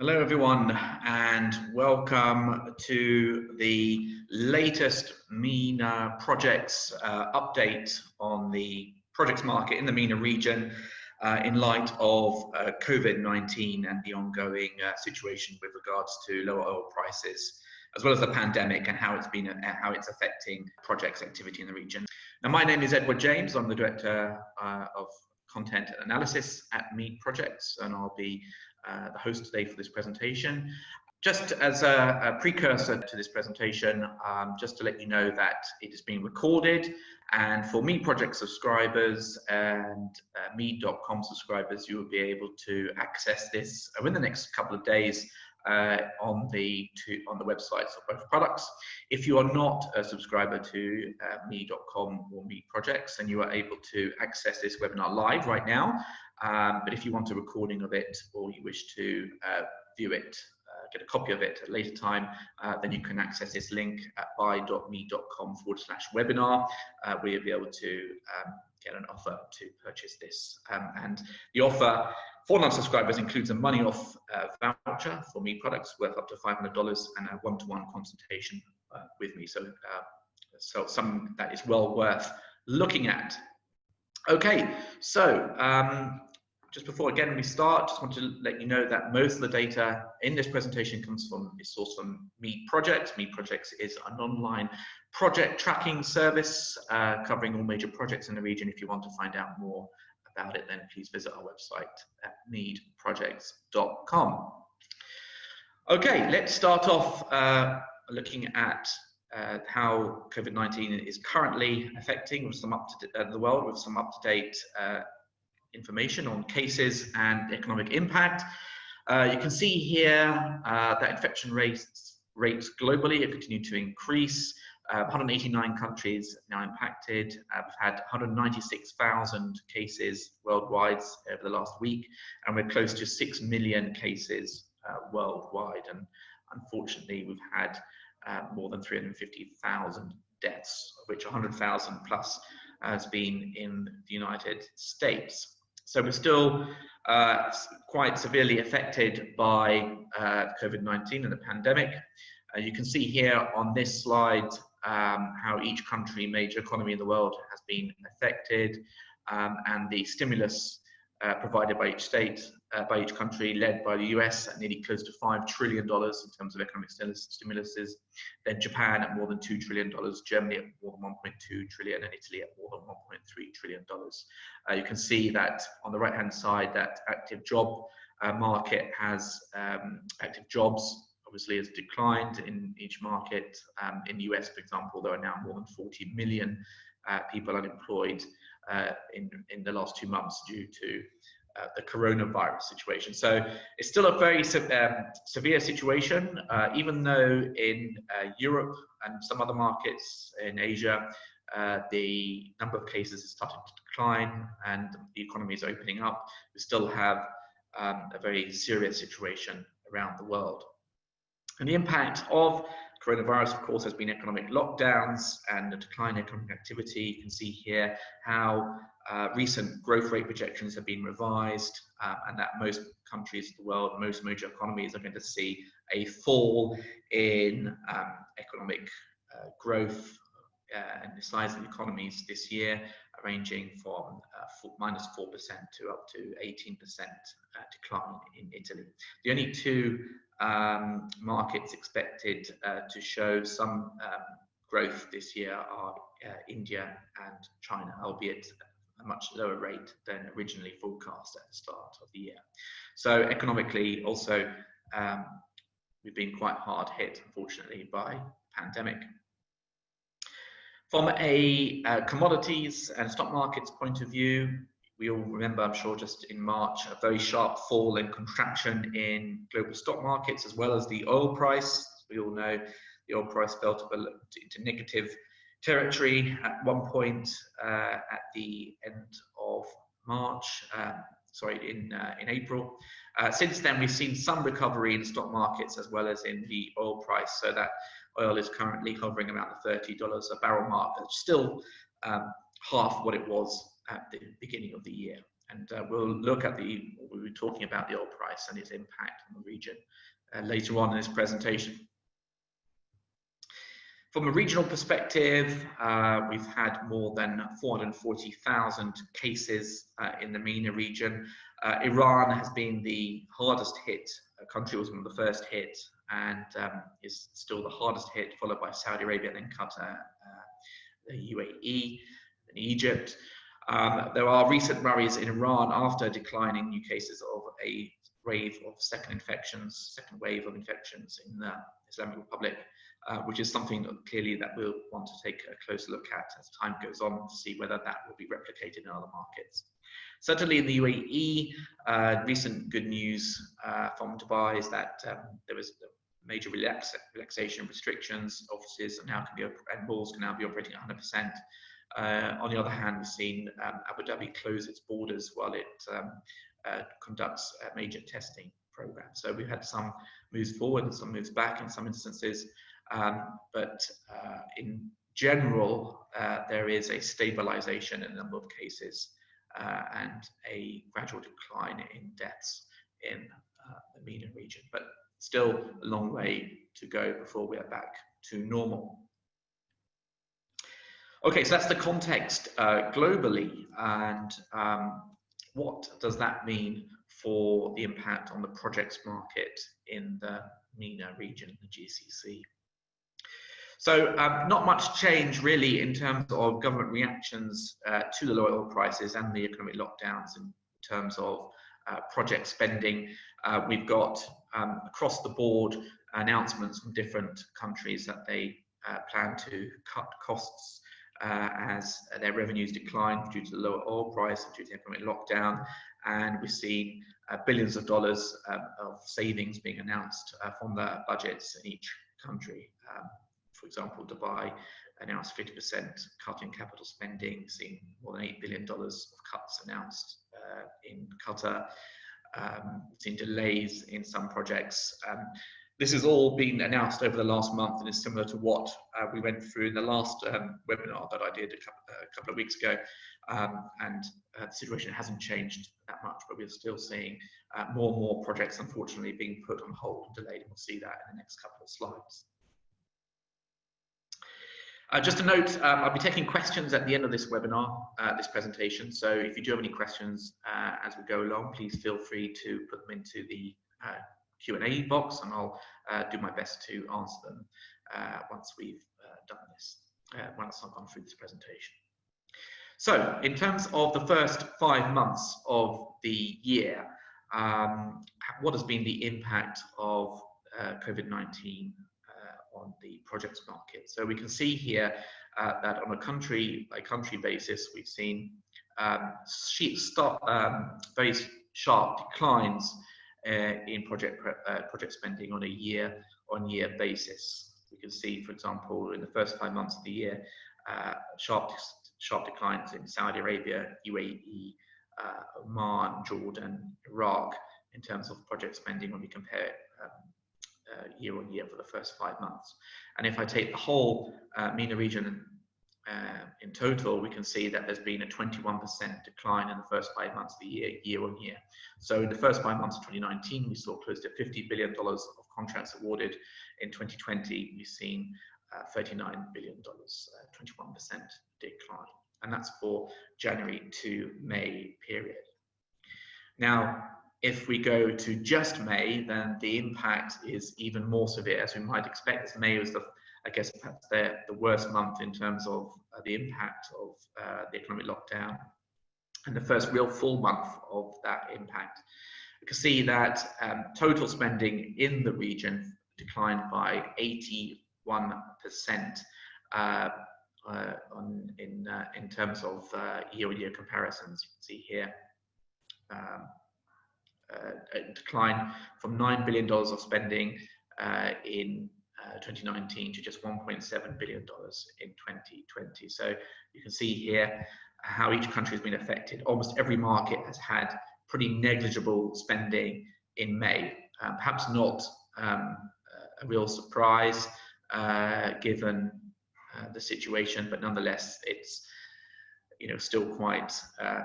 Hello everyone, and welcome to the latest MENA Projects update on the projects market in the MENA region in light of COVID-19 and the ongoing situation with regards to lower oil prices, as well as the pandemic and how it's affecting projects activity in the region. Now, my name is Edward James. I'm the Director of Content and Analysis at MEED Projects, and I'll be the host today for this presentation. Just as a precursor to this presentation, just to let you know that it is being recorded, and for MEED Project subscribers and MEED.com subscribers, you will be able to access this within the next couple of days on the websites of both products. If you are not a subscriber to MEED.com or MEED Projects, then you are able to access this webinar live right now. But if you want a recording of it, or you wish to view it, get a copy of it at a later time, then you can access this link at buy.meed.com/webinar, where you'll be able to get an offer to purchase this. And the offer for non-subscribers includes a money off voucher for MEED products worth up to $500 and a one-to-one consultation with me. So something that is well worth looking at. Okay, so just before again we start, just want to let you know that most of the data in this presentation is sourced from MEED Projects. MEED Projects is an online project tracking service covering all major projects in the region. If you want to find out more about it, then please visit our website at meedprojects.com. Okay, let's start off looking at how COVID-19 is currently affecting the world with some up-to-date information on cases and economic impact. You can see here that infection rates globally have continued to increase. 189 countries now impacted. We've had 196,000 cases worldwide over the last week, and we're close to 6 million cases worldwide. And unfortunately, we've had more than 350,000 deaths, of which 100,000 plus has been in the United States. So we're still quite severely affected by COVID-19 and the pandemic. You can see here on this slide how each country, major economy in the world, has been affected, and the stimulus provided by each state, by each country, led by the US at nearly close to $5 trillion in terms of economic stimuluses, then Japan at more than $2 trillion, Germany at more than $1.2 trillion, and Italy at more than $1.3 trillion. You can see that on the right hand side, that active job market has, active jobs obviously has declined in each market. In the US, for example, there are now more than 40 million people unemployed in the last 2 months due to the coronavirus situation. So it's still a very severe situation, even though in Europe and some other markets in Asia, the number of cases is starting to decline and the economy is opening up. We still have a very serious situation around the world. And the impact of coronavirus, of course, has been economic lockdowns and a decline in economic activity. You can see here how recent growth rate projections have been revised, and that most countries of the world, most major economies, are going to see a fall in economic growth and the size of the economies this year, ranging from -4% to up to 18% decline in Italy. The only two markets expected to show some growth this year are India and China, albeit a much lower rate than originally forecast at the start of the year. So economically also, we've been quite hard hit, unfortunately, by the pandemic. From a commodities and stock markets point of view, we all remember, I'm sure, just in March, a very sharp fall and contraction in global stock markets, as well as the oil price. As we all know, the oil price fell into negative territory at one point at the end of March, in April. Since then, we've seen some recovery in stock markets as well as in the oil price, so that oil is currently hovering around the $30 a barrel mark. It's still half what it was at the beginning of the year. And we'll look at we'll be talking about the oil price and its impact on the region later on in this presentation. From a regional perspective, we've had more than 440,000 cases in the MENA region. Iran has been the hardest hit country, was one of the first hit, and is still the hardest hit, followed by Saudi Arabia, then Qatar, the UAE, and Egypt. There are recent worries in Iran after declining new cases of a wave of second wave of infections in the Islamic Republic, which is something clearly that we'll want to take a closer look at as time goes on to see whether that will be replicated in other markets. Certainly in the UAE, recent good news from Dubai is that there was major relaxation restrictions. Offices now can be and malls can now be operating at 100%. On the other hand, we've seen Abu Dhabi close its borders while it conducts a major testing program. So we've had some moves forward and some moves back in some instances, but in general, there is a stabilization in the number of cases and a gradual decline in deaths in the MENA region, but still a long way to go before we are back to normal. Okay, so that's the context globally, and what does that mean for the impact on the projects market in the MENA region, the GCC? So not much change really in terms of government reactions to the low oil prices and the economic lockdowns in terms of project spending. We've got across the board announcements from different countries that they plan to cut costs as their revenues decline due to the lower oil price and due to the economic lockdown. And we've seen billions of dollars of savings being announced from the budgets in each country. For example, Dubai announced 50% cut in capital spending, seeing more than $8 billion of cuts announced in Qatar. We've seen delays in some projects. This has all been announced over the last month and is similar to what we went through in the last webinar that I did a couple of weeks ago. And the situation hasn't changed that much, but we're still seeing more and more projects, unfortunately, being put on hold and delayed. And we'll see that in the next couple of slides. Just a note, I'll be taking questions at the end of this webinar, this presentation. So if you do have any questions as we go along, please feel free to put them into the Q&A box, and I'll do my best to answer them once we've done this, once I've gone through this presentation. So in terms of the first 5 months of the year, what has been the impact of COVID-19 on the projects market? So we can see here that on a country by country basis, we've seen very sharp declines in project spending on a year-on-year basis. We can see, for example, in the first 5 months of the year, sharp declines in Saudi Arabia, UAE, Oman, Jordan, Iraq, in terms of project spending when we compare it year on year for the first 5 months. And if I take the whole MENA region in total, we can see that there's been a 21% decline in the first 5 months of the year on year. So in the first 5 months of 2019, we saw close to $50 billion of contracts awarded. In 2020, we've seen $39 billion, 21% decline. And that's for January to May period. Now, if we go to just May, then the impact is even more severe, as we might expect, as May was I guess perhaps the worst month in terms of the impact of the economic lockdown, and the first real full month of that impact. We can see that total spending in the region declined by 81% in terms of year-on-year comparisons. You can see here a decline from $9 billion of spending in 2019 to just $1.7 billion in 2020. So you can see here how each country has been affected. Almost every market has had pretty negligible spending in May. Perhaps not a real surprise given the situation, but nonetheless, still quite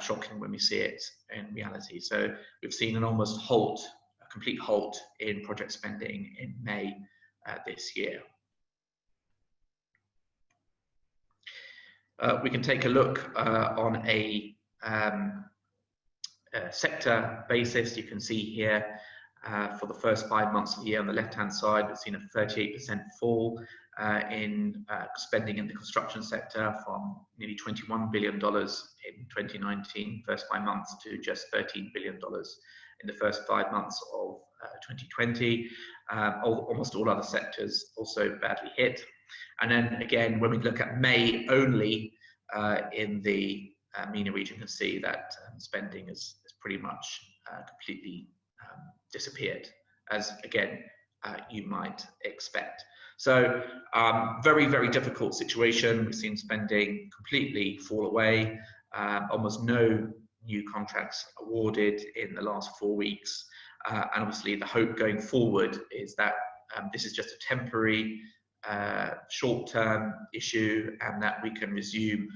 shocking when we see it in reality. So we've seen an almost halt, a complete halt in project spending in May this year. We can take a look on a sector basis. You can see here for the first 5 months of the year on the left-hand side, we've seen a 38% fall in spending in the construction sector, from nearly $21 billion in 2019, first 5 months, to just $13 billion in the first 5 months of 2020. Almost all other sectors also badly hit. And then again, when we look at May only in the MENA region, you can see that spending is pretty much completely disappeared, as again you might expect. So very, very difficult situation. We've seen spending completely fall away, almost no new contracts awarded in the last 4 weeks, and obviously the hope going forward is that this is just a temporary short-term issue, and that we can resume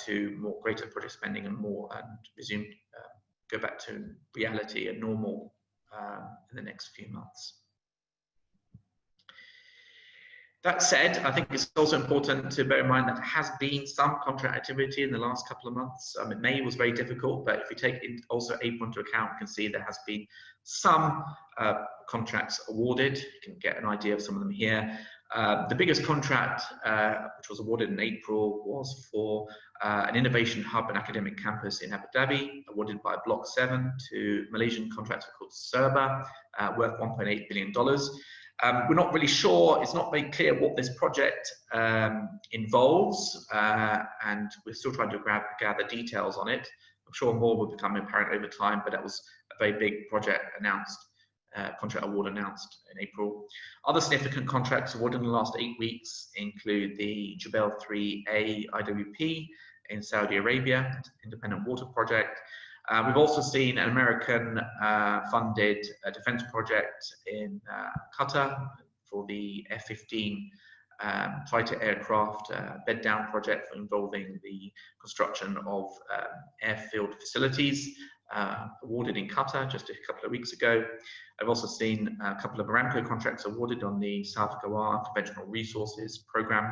to more greater project spending and resume go back to reality and normal in the next few months. That said, I think it's also important to bear in mind that there has been some contract activity in the last couple of months. May was very difficult, but if we take also April into account, we can see there has been some contracts awarded. You can get an idea of some of them here. The biggest contract, which was awarded in April, was for an innovation hub and academic campus in Abu Dhabi, awarded by Block 7 to Malaysian contractor called Serba, worth $1.8 billion. We're not really sure, it's not very clear what this project involves, and we're still trying to gather details on it. I'm sure more will become apparent over time, but that was a very big project announced, contract award announced in April. Other significant contracts awarded in the last 8 weeks include the Jebel 3A IWP in Saudi Arabia, independent water project. We've also seen an American funded defense project in Qatar for the F-15 fighter aircraft bed down project involving the construction of airfield facilities, awarded in Qatar just a couple of weeks ago. I've also seen a couple of Aramco contracts awarded on the South Ghawar Conventional Resources program,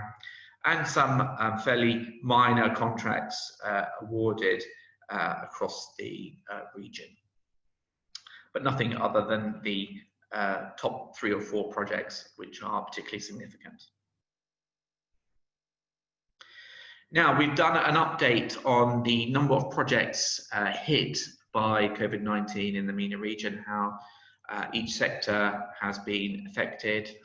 and some fairly minor contracts awarded across the region, but nothing other than the top 3 or 4 projects which are particularly significant. Now, we've done an update on the number of projects hit by COVID-19 in the MENA region, how each sector has been affected.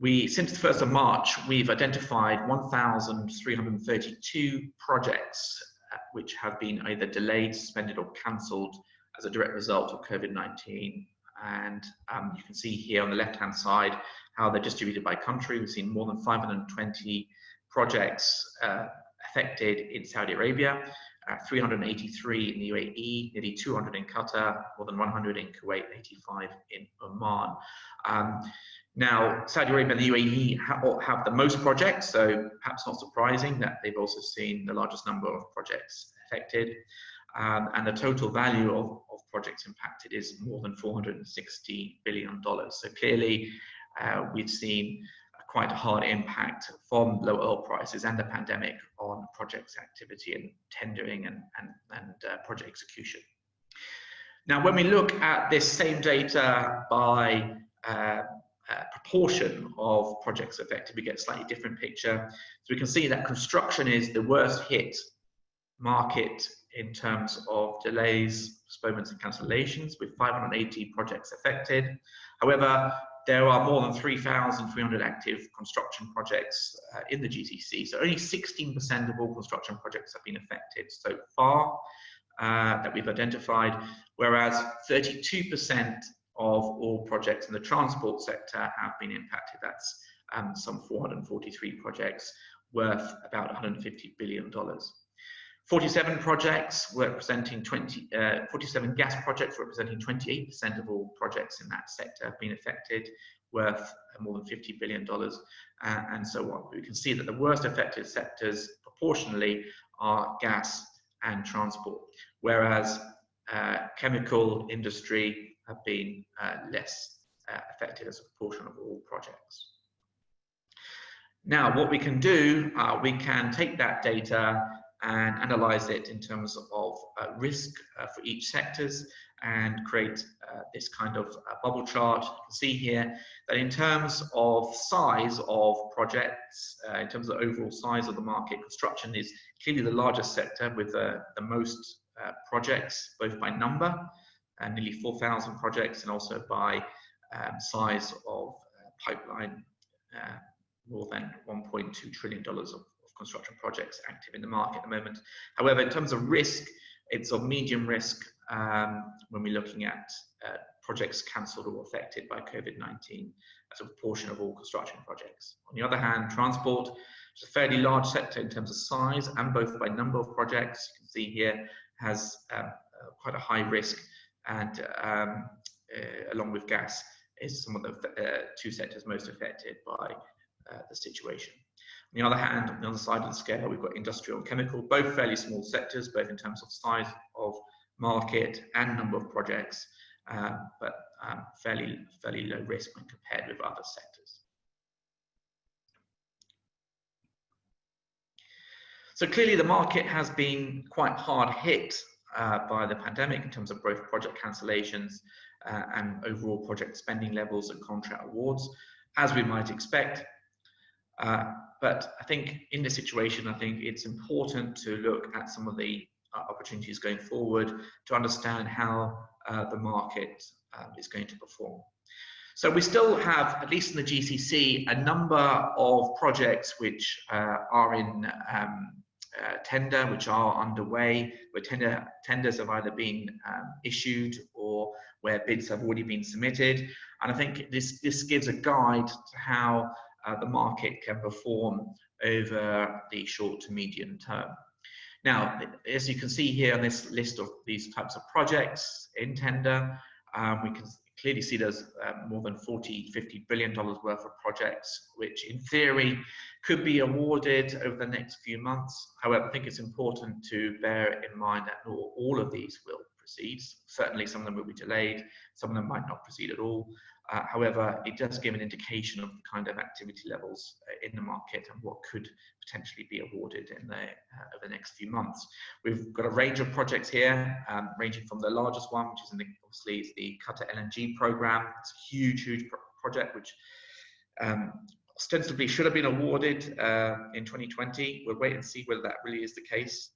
Since the 1st of March, we've identified 1,332 projects which have been either delayed, suspended, or cancelled as a direct result of COVID-19. And you can see here on the left-hand side how they're distributed by country. We've seen more than 520 projects affected in Saudi Arabia, 383 in the UAE, nearly 200 in Qatar, more than 100 in Kuwait, 85 in Oman. Now, Saudi Arabia and the UAE have the most projects, so perhaps not surprising that they've also seen the largest number of projects affected. And the total value of projects impacted is more than $460 billion. So clearly, we've seen quite a hard impact from low oil prices and the pandemic on project activity and tendering and project execution. Now, when we look at this same data by proportion of projects affected, we get a slightly different picture. So we can see that construction is the worst hit market in terms of delays, postponements, and cancellations, with 580 projects affected. However, there are more than 3,300 active construction projects in the GCC, so only 16% of all construction projects have been affected so far that we've identified, whereas 32% of all projects in the transport sector have been impacted. That's some 443 projects worth about $150 billion. 47 projects representing 47 gas projects representing 28% of all projects in that sector have been affected, worth more than $50 billion, and so on. We can see that the worst affected sectors proportionally are gas and transport, whereas chemical industry have been less affected as a proportion of all projects. Now, what we can do, we can take that data and analyze it in terms of risk for each sectors and create this kind of bubble chart. You can see here that in terms of size of projects, in terms of the overall size of the market, construction is clearly the largest sector with the most projects, both by number, nearly 4,000 projects, and also by size of pipeline, more than $1.2 trillion of construction projects active in the market at the moment. However, in terms of risk, it's of medium risk when we're looking at projects cancelled or affected by COVID-19 as a proportion of all construction projects. On the other hand, transport is a fairly large sector in terms of size and both by number of projects. You can see here has quite a high risk, and along with gas is some of the two sectors most affected by the situation. On the other hand, on the other side of the scale, we've got industrial and chemical, both fairly small sectors, both in terms of size of market and number of projects, but fairly low risk when compared with other sectors. So clearly the market has been quite hard hit by the pandemic in terms of both project cancellations and overall project spending levels and contract awards, as we might expect. But I think in this situation, I think it's important to look at some of the opportunities going forward to understand how the market is going to perform. So we still have, at least in the GCC, a number of projects which are in tender, which are underway, where tenders have either been issued or where bids have already been submitted. And I think this gives a guide to how the market can perform over the short to medium term. Now, as you can see here on this list of these types of projects in tender, we can clearly see there's more than $40–50 billion worth of projects, which in theory could be awarded over the next few months. However, I think it's important to bear in mind that not all of these will proceed. Certainly some of them will be delayed, some of them might not proceed at all. However, it does give an indication of the kind of activity levels in the market and what could potentially be awarded in over the next few months. We've got a range of projects here, ranging from the largest one, which is obviously is the Qatar LNG program. It's a huge project which ostensibly should have been awarded in 2020. We'll wait and see whether that really is the case,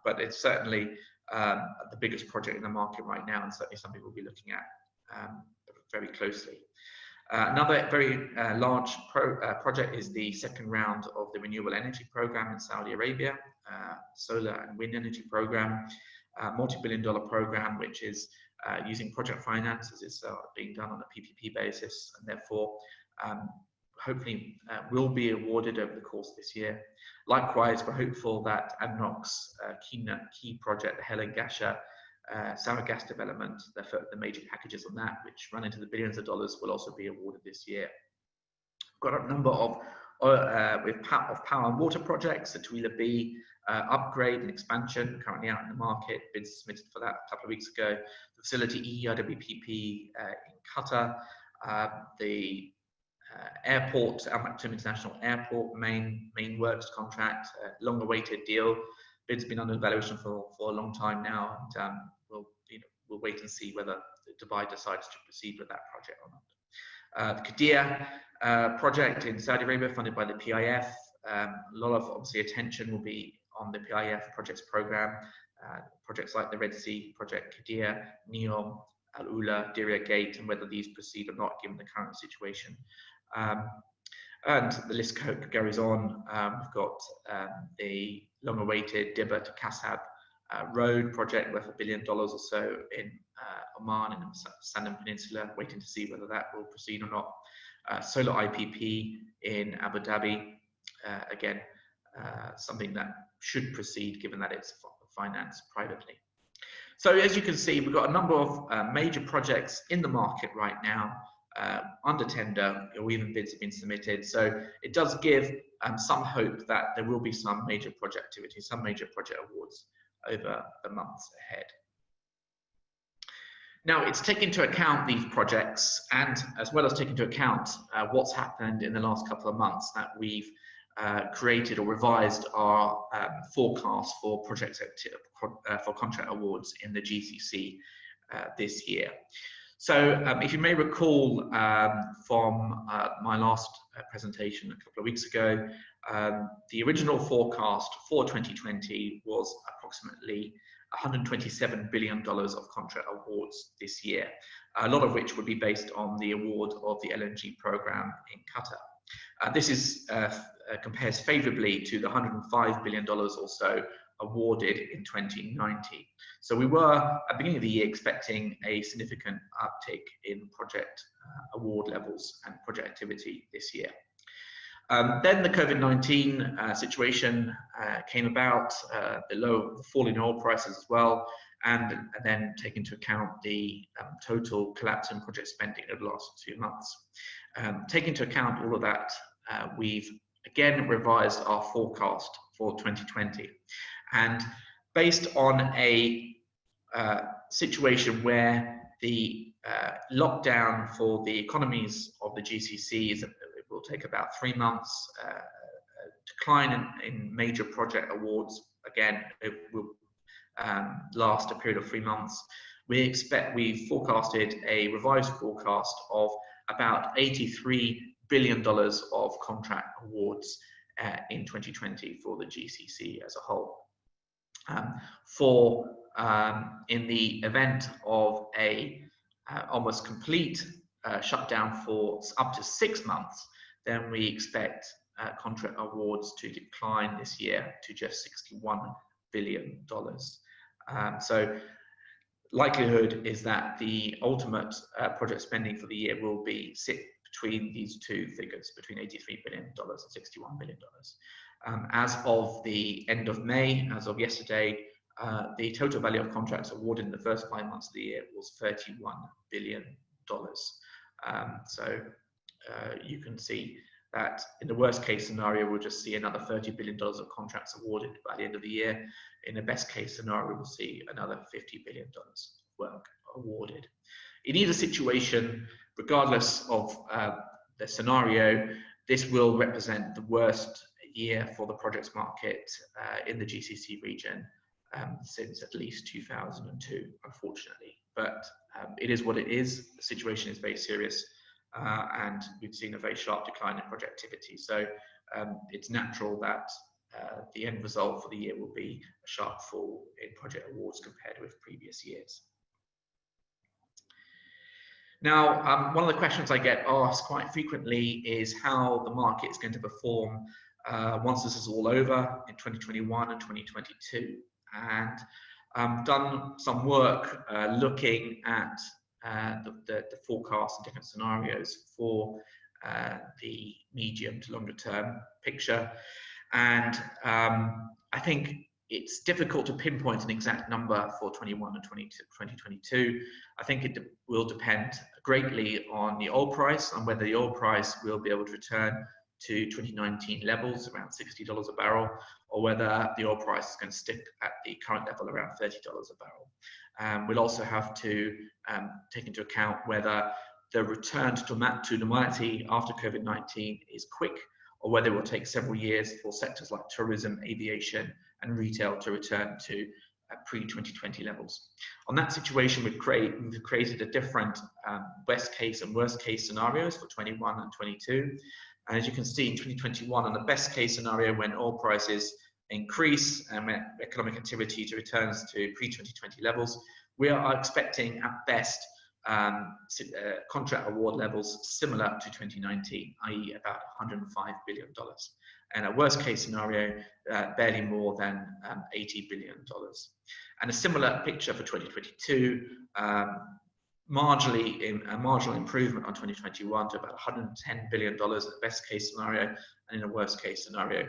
but it's certainly the biggest project in the market right now, and certainly something we'll be looking at very closely. Another very large project is the second round of the renewable energy program in Saudi Arabia, solar and wind energy program, multi-billion-dollar program, which is using project finance as it's being done on a PPP basis, and therefore hopefully will be awarded over the course of this year. Likewise, we're hopeful that ADNOC's key project, the Helen Gasha sour gas development, the major packages on that, which run into the billions of dollars, will also be awarded this year. We've got a number of power and water projects, the Tuila B upgrade and expansion, currently out in the market. Bids submitted for that a couple of weeks ago. The facility EIWPP in Qatar, the airport, Al Maktoum International Airport main works contract, long-awaited deal. Bids been under evaluation for a long time now, and we'll wait and see whether Dubai decides to proceed with that project or not. The Qiddiya project in Saudi Arabia, funded by the PIF. A lot of obviously attention will be on the PIF projects program. Projects like the Red Sea project, Qiddiya, Neom, Al Ula, Diriyah Gate, and whether these proceed or not given the current situation. And the list goes on. We've got the long-awaited Dibba to Kasab road project worth $1 billion or so in Oman and the Sandan Peninsula, waiting to see whether that will proceed or not. Solar IPP in Abu Dhabi, again, something that should proceed given that it's financed privately. So as you can see, we've got a number of major projects in the market right now, under tender, or even bids have been submitted. So it does give some hope that there will be some major project activity, some major project awards over the months ahead. Now, it's taken into account these projects, and as well as taking into account what's happened in the last couple of months, that we've created or revised our forecast for for contract awards in the GCC this year. So if you may recall from my last presentation a couple of weeks ago, the original forecast for 2020 was approximately $127 billion of contract awards this year, a lot of which would be based on the award of the LNG program in Qatar. This compares favorably to the $105 billion or so awarded in 2019. So we were, at the beginning of the year, expecting a significant uptick in project award levels and project activity this year. Then the COVID-19 situation came about, the fall in oil prices as well, and then take into account the total collapse in project spending over the last 2 months. Take into account all of that, we've again revised our forecast for 2020. And based on a situation where the lockdown for the economies of the GCC is, it will take about 3 months, decline in major project awards, again, it will last a period of 3 months. We've forecasted a revised forecast of about $83 billion of contract awards in 2020 for the GCC as a whole. In the event of a almost complete shutdown for up to 6 months, then we expect contract awards to decline this year to just $61 billion. So likelihood is that the ultimate project spending for the year will be sit between these two figures, between $83 billion and $61 billion. As of the end of May, as of yesterday, the total value of contracts awarded in the first 5 months of the year was $31 billion. So you can see that in the worst case scenario, we'll just see another $30 billion of contracts awarded by the end of the year. In the best case scenario, we'll see another $50 billion of work awarded. In either situation, regardless of the scenario, this will represent the worst year for the projects market in the GCC region since at least 2002, unfortunately. But it is what it is. The situation is very serious, and we've seen a very sharp decline in project activity. So it's natural that the end result for the year will be a sharp fall in project awards compared with previous years. Now, one of the questions I get asked quite frequently is how the market is going to perform once this is all over in 2021 and 2022. And I've done some work looking at the forecasts and different scenarios for the medium to longer term picture. And I think it's difficult to pinpoint an exact number for 21 and 2022. I think it will depend greatly on the oil price and whether the oil price will be able to return to 2019 levels, around $60 a barrel, or whether the oil price is going to stick at the current level around $30 a barrel. We'll also have to take into account whether the return to normality after COVID-19 is quick, or whether it will take several years for sectors like tourism, aviation, and retail to return to pre-2020 levels. On that situation, we've created a different best case and worst case scenarios for 21 and 22. And as you can see in 2021, on the best case scenario, when oil prices increase and economic activity returns to pre-2020 levels, we are expecting at best contract award levels similar to 2019, i.e. about $105 billion. And a worst case scenario, barely more than $80 billion. And a similar picture for 2022, marginal improvement on 2021 to about $110 billion in the best case scenario, and in a worst case scenario,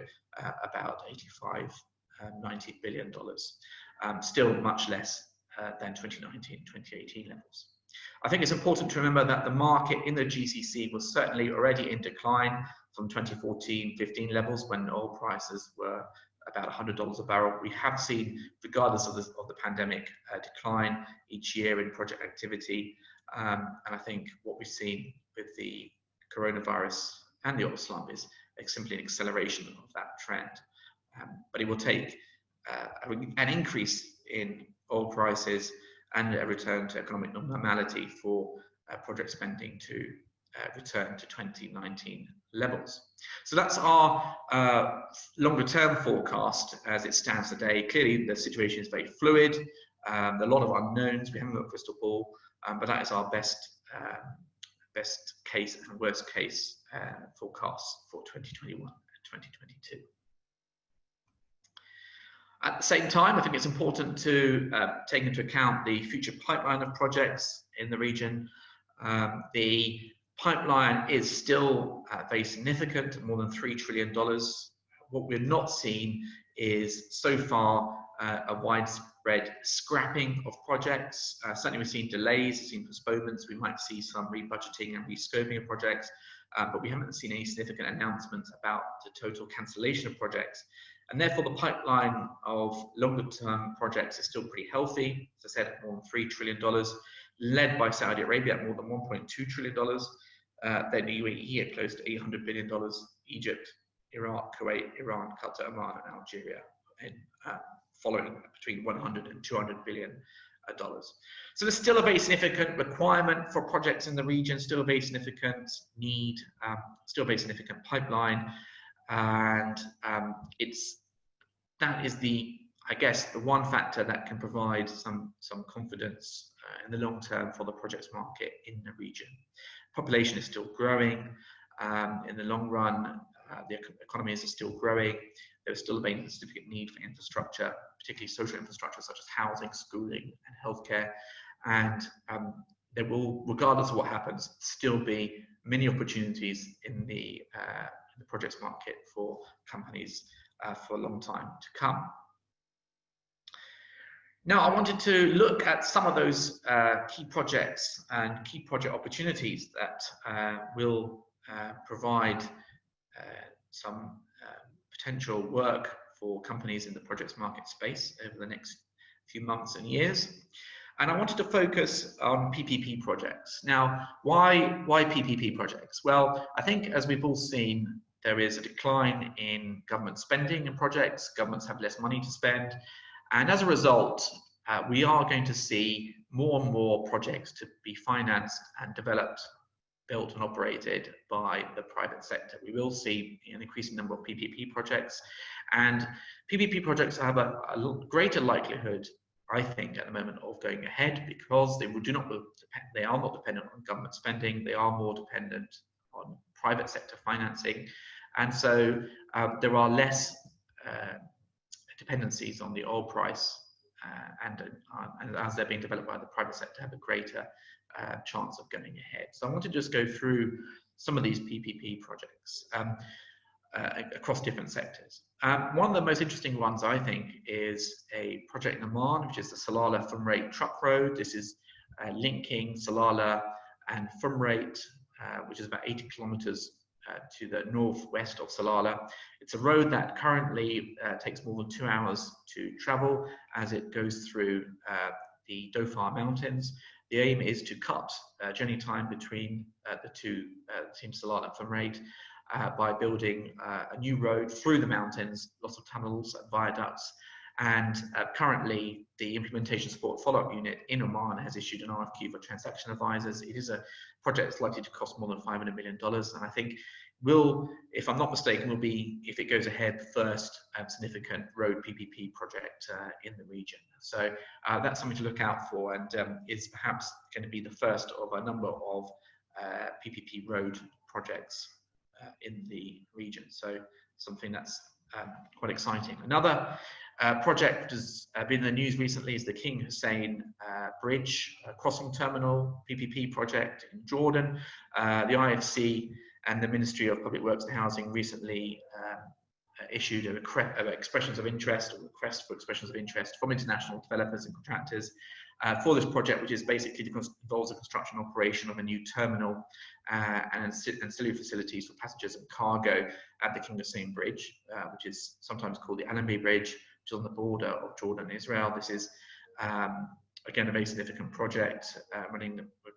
about $90 billion. Still much less than 2019, 2018 levels. I think it's important to remember that the market in the GCC was certainly already in decline from 2014-15 levels when oil prices were about $100 a barrel. We have seen, regardless of the pandemic, a decline each year in project activity. And I think what we've seen with the coronavirus and the oil slump is simply an acceleration of that trend. But it will take an increase in oil prices and a return to economic normality for project spending to return to 2019 levels. So that's our longer term forecast as it stands today. Clearly the situation is very fluid. There are a lot of unknowns. We haven't got a crystal ball, but that is our best case and worst case forecast for 2021 and 2022. At the same time, I think it's important to take into account the future pipeline of projects in the region. The pipeline is still very significant, more than $3 trillion. What we're not seeing is, so far, a widespread scrapping of projects. Certainly we've seen delays, we've seen postponements, we might see some rebudgeting and rescoping of projects, but we haven't seen any significant announcements about the total cancellation of projects. And therefore, the pipeline of longer-term projects is still pretty healthy. As I said, more than $3 trillion, led by Saudi Arabia at more than $1.2 trillion. Then the UAE at close to $800 billion. Egypt, Iraq, Kuwait, Iran, Qatar, Oman, and Algeria, and following between 100 and 200 billion dollars. So there's still a very significant requirement for projects in the region, still a very significant need, still a very significant pipeline, and that is I guess the one factor that can provide some confidence in the long term for the projects market in the region. Population is still growing. In the long run, the economies are still growing. There's still a very significant need for infrastructure, particularly social infrastructure such as housing, schooling, and healthcare. And there will, regardless of what happens, still be many opportunities in the projects market for companies for a long time to come. Now, I wanted to look at some of those key projects and key project opportunities that will provide some potential work for companies in the projects market space over the next few months and years. And I wanted to focus on PPP projects. Now, why PPP projects? Well, I think as we've all seen, there is a decline in government spending in projects. Governments have less money to spend. And as a result, we are going to see more and more projects to be financed and developed, built and operated by the private sector. We will see an increasing number of PPP projects. And PPP projects have a greater likelihood, I think, at the moment of going ahead because they are not dependent on government spending. They are more dependent on private sector financing. And so there are less dependencies on the oil price, and as they're being developed by the private sector, have a greater chance of going ahead. So I want to just go through some of these PPP projects across different sectors. One of the most interesting ones, I think, is a project in Oman, which is the Salalah Fumrate Truck Road. This is linking Salalah and Fumrate, which is about 80 kilometers to the northwest of Salalah. It's a road that currently takes more than 2 hours to travel as it goes through the Dhofar Mountains. The aim is to cut journey time between the two, between Salalah and Fumrate, by building a new road through the mountains, lots of tunnels and viaducts. And currently, the Implementation Support Follow-up Unit in Oman has issued an RFQ for transaction advisors. It is a project that's likely to cost more than $500 million. And I think will, if I'm not mistaken, will be, if it goes ahead, the first significant road PPP project in the region. So that's something to look out for, and is perhaps going to be the first of a number of PPP road projects in the region. So something that's quite exciting. Another project has been in the news recently is the King Hussein Bridge Crossing Terminal PPP project in Jordan. The IFC and the Ministry of Public Works and Housing recently issued expressions of interest, or request for expressions of interest from international developers and contractors for this project, which is basically involves the construction and operation of a new terminal and ancillary facilities for passengers and cargo at the King Hussein Bridge, which is sometimes called the Allenby Bridge, which is on the border of Jordan and Israel. This is again a very significant project,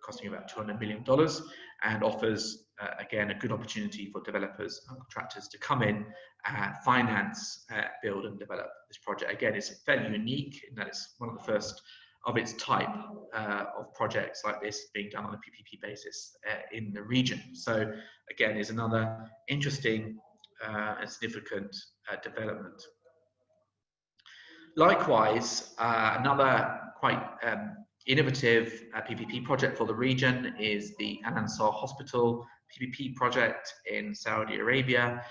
costing about $200 million, and offers again a good opportunity for developers and contractors to come in, finance, build and develop this project. Again, it's fairly unique in that it's one of the first of its type of projects like this being done on a PPP basis in the region. So again, is another interesting and significant development. Likewise, another quite innovative PPP project for the region is the Al Ansar Hospital PPP project in Saudi Arabia,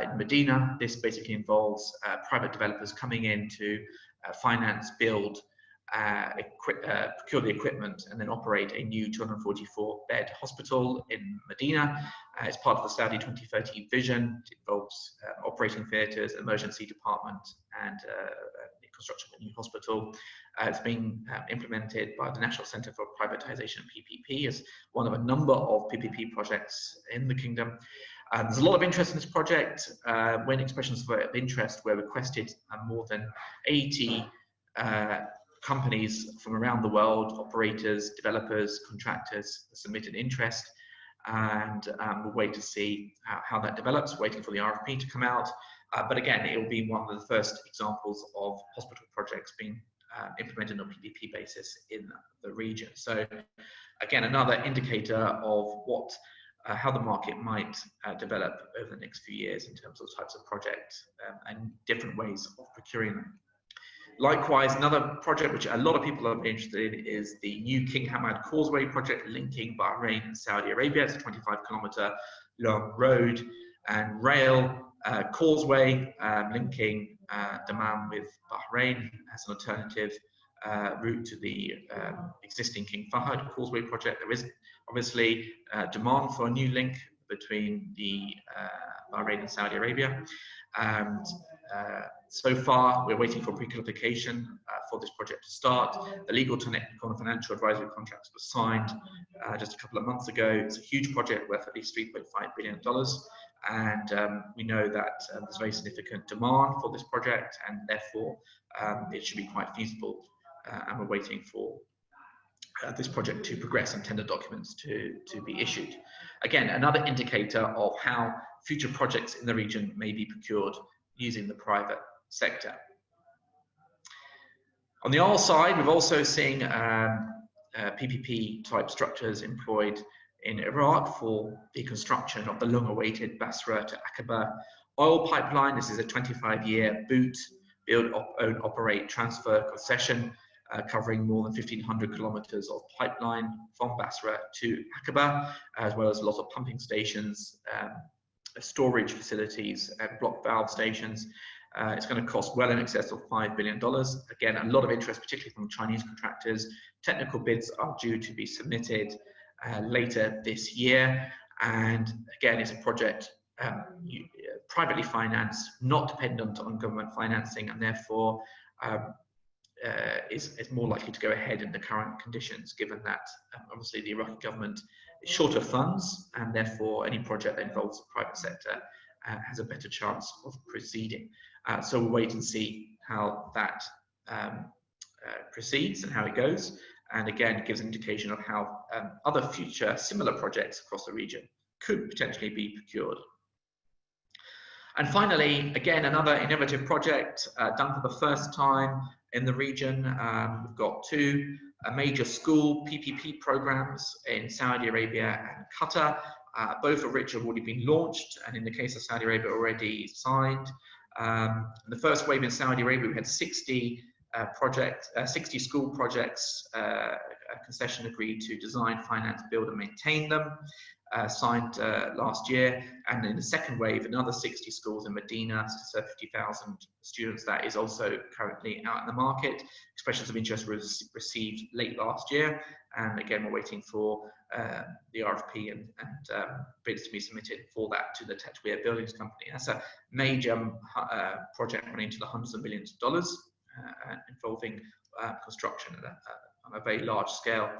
in Medina. This basically involves private developers coming in to finance, build, procure the equipment and then operate a new 244-bed hospital in Medina. It's part of the Saudi 2030 vision. It involves operating theatres, emergency department, and the construction of a new hospital. It's being implemented by the National Centre for Privatisation PPP as one of a number of PPP projects in the kingdom. There's a lot of interest in this project. When expressions of interest were requested, more than 80 companies from around the world, operators, developers, contractors, submitted interest, and we'll wait to see how that develops, waiting for the RFP to come out. But again, it will be one of the first examples of hospital projects being implemented on a PPP basis in the region. So again, another indicator of what how the market might develop over the next few years in terms of types of projects and different ways of procuring them. Likewise, another project which a lot of people are interested in is the new King Hamad Causeway project linking Bahrain and Saudi Arabia. It's a 25-kilometer long road and rail causeway linking Dammam with Bahrain as an alternative route to the existing King Fahd Causeway project. There is obviously demand for a new link between the Bahrain and Saudi Arabia, and so far we're waiting for pre-qualification for this project to start. The legal, technical and financial advisory contracts were signed just a couple of months ago. It's a huge project worth at least $3.5 billion, and we know that there's very significant demand for this project, and therefore it should be quite feasible, and we're waiting for this project to progress and tender documents to be issued. Again, another indicator of how future projects in the region may be procured using the private sector. On the oil side, we've also seen PPP type structures employed in Iraq for the construction of the long-awaited Basra to Aqaba oil pipeline. This is a 25-year BOOT, build, own, operate, transfer concession, covering more than 1,500 kilometers of pipeline from Basra to Aqaba, as well as a lot of pumping stations, storage facilities, and block valve stations. It's going to cost well in excess of $5 billion. Again, a lot of interest, particularly from Chinese contractors. Technical bids are due to be submitted later this year. And again, it's a project privately financed, not dependent on government financing, and therefore is more likely to go ahead in the current conditions, given that obviously the Iraqi government is short of funds, and therefore any project that involves the private sector has a better chance of proceeding. So we'll wait and see how that proceeds and how it goes. And again, it gives an indication of how other future similar projects across the region could potentially be procured. And finally, again, another innovative project done for the first time in the region. We've got two major school PPP programs in Saudi Arabia and Qatar, both of which have already been launched, and in the case of Saudi Arabia, already signed. The first wave in Saudi Arabia, we had 60 school projects, a concession agreed to design, finance, build and maintain them, signed last year. And in the second wave, another 60 schools in Medina, so 50,000 students. That is also currently out in the market. Expressions of interest were received late last year, and again, we're waiting for the RFP and bids to be submitted for that to the Tatweer Buildings Company. That's a major project running into the hundreds of millions of dollars, involving construction on a very large scale.